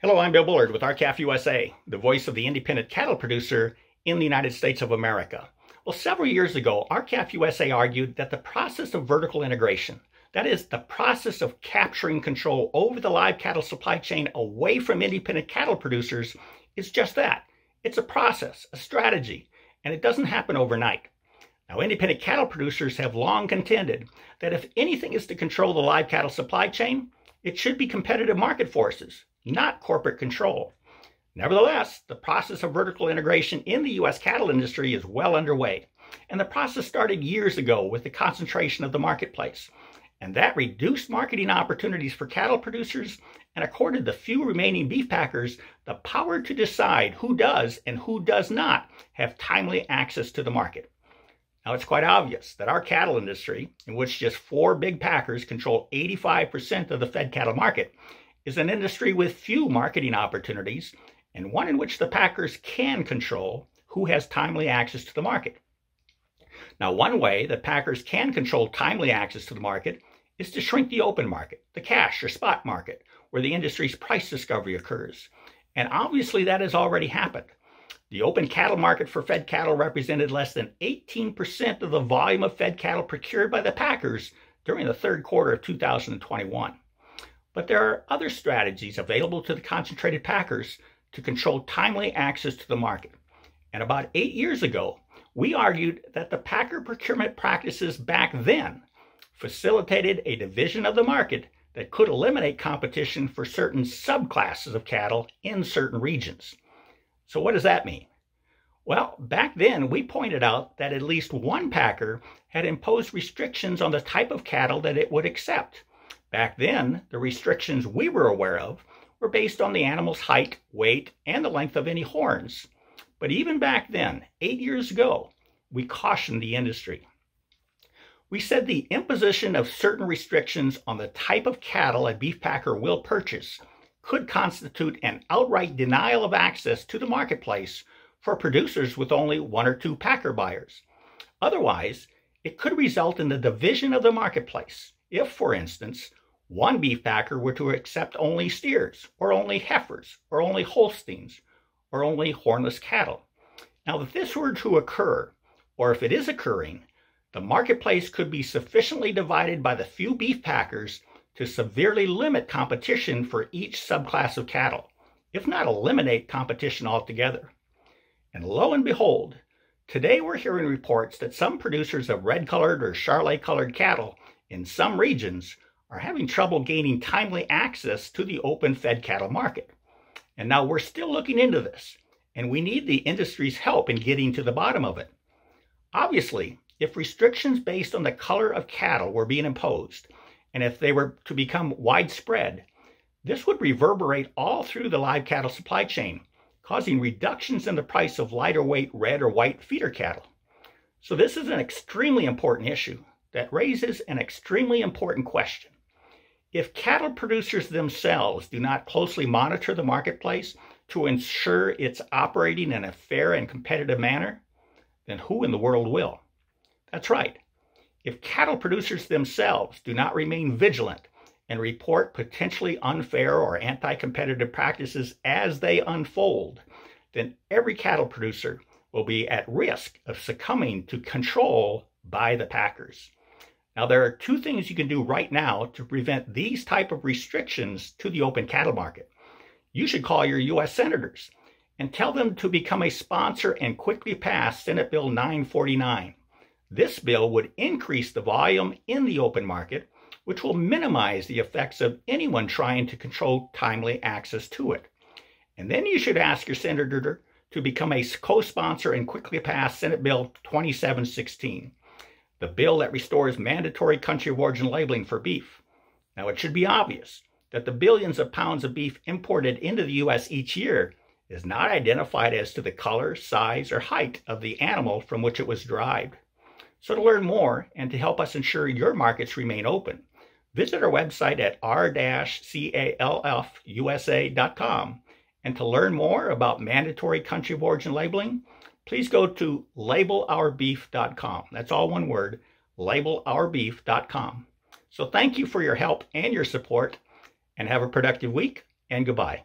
Hello, I'm Bill Bullard with RCAF USA, the voice of the independent cattle producer in the United States of America. Well, several years ago, RCAF USA argued that the process of vertical integration, that is, the process of capturing control over the live cattle supply chain away from independent cattle producers, is just that. It's a process, a strategy, and it doesn't happen overnight. Now, independent cattle producers have long contended that if anything is to control the live cattle supply chain, it should be competitive market forces, not corporate control. Nevertheless, the process of vertical integration in the U.S. cattle industry is well underway, and the process started years ago with the concentration of the marketplace, and that reduced marketing opportunities for cattle producers and accorded the few remaining beef packers the power to decide who does and who does not have timely access to the market. Now, it's quite obvious that our cattle industry, in which just 4 big packers control 85% of the fed cattle market, is an industry with few marketing opportunities and one in which the packers can control who has timely access to the market. Now, one way that packers can control timely access to the market is to shrink the open market, the cash or spot market, where the industry's price discovery occurs. And obviously that has already happened. The open cattle market for fed cattle represented less than 18% of the volume of fed cattle procured by the packers during the third quarter of 2021. But there are other strategies available to the concentrated packers to control timely access to the market. And about 8 years ago, we argued that the packer procurement practices back then facilitated a division of the market that could eliminate competition for certain subclasses of cattle in certain regions. So what does that mean? Well, back then we pointed out that at least one packer had imposed restrictions on the type of cattle that it would accept. Back then, the restrictions we were aware of were based on the animal's height, weight, and the length of any horns. But even back then, 8 years ago, we cautioned the industry. We said the imposition of certain restrictions on the type of cattle a beef packer will purchase could constitute an outright denial of access to the marketplace for producers with only 1 or 2 packer buyers. Otherwise, it could result in the division of the marketplace if, for instance, one beef packer were to accept only steers, or only heifers, or only Holsteins, or only hornless cattle. Now, if this were to occur, or if it is occurring, the marketplace could be sufficiently divided by the few beef packers to severely limit competition for each subclass of cattle, if not eliminate competition altogether. And lo and behold, today we're hearing reports that some producers of red-colored or Charolais-colored cattle in some regions are having trouble gaining timely access to the open fed cattle market. And now we're still looking into this, and we need the industry's help in getting to the bottom of it. Obviously, if restrictions based on the color of cattle were being imposed, and if they were to become widespread, this would reverberate all through the live cattle supply chain, causing reductions in the price of lighter weight red or white feeder cattle. So this is an extremely important issue that raises an extremely important question. If cattle producers themselves do not closely monitor the marketplace to ensure it's operating in a fair and competitive manner, then who in the world will? That's right. If cattle producers themselves do not remain vigilant and report potentially unfair or anti-competitive practices as they unfold, then every cattle producer will be at risk of succumbing to control by the packers. Now, there are 2 things you can do right now to prevent these type of restrictions to the open cattle market. You should call your U.S. senators and tell them to become a sponsor and quickly pass Senate Bill 949. This bill would increase the volume in the open market, which will minimize the effects of anyone trying to control timely access to it. And then you should ask your senator to become a co-sponsor and quickly pass Senate Bill 2716. The bill that restores mandatory country of origin labeling for beef. Now, it should be obvious that the billions of pounds of beef imported into the U.S. each year is not identified as to the color, size, or height of the animal from which it was derived. So to learn more and to help us ensure your markets remain open, visit our website at r-calfusa.com. And to learn more about mandatory country of origin labeling, please go to labelOurBeef.com. That's all one word, labelOurBeef.com. So thank you for your help and your support, and have a productive week, and goodbye.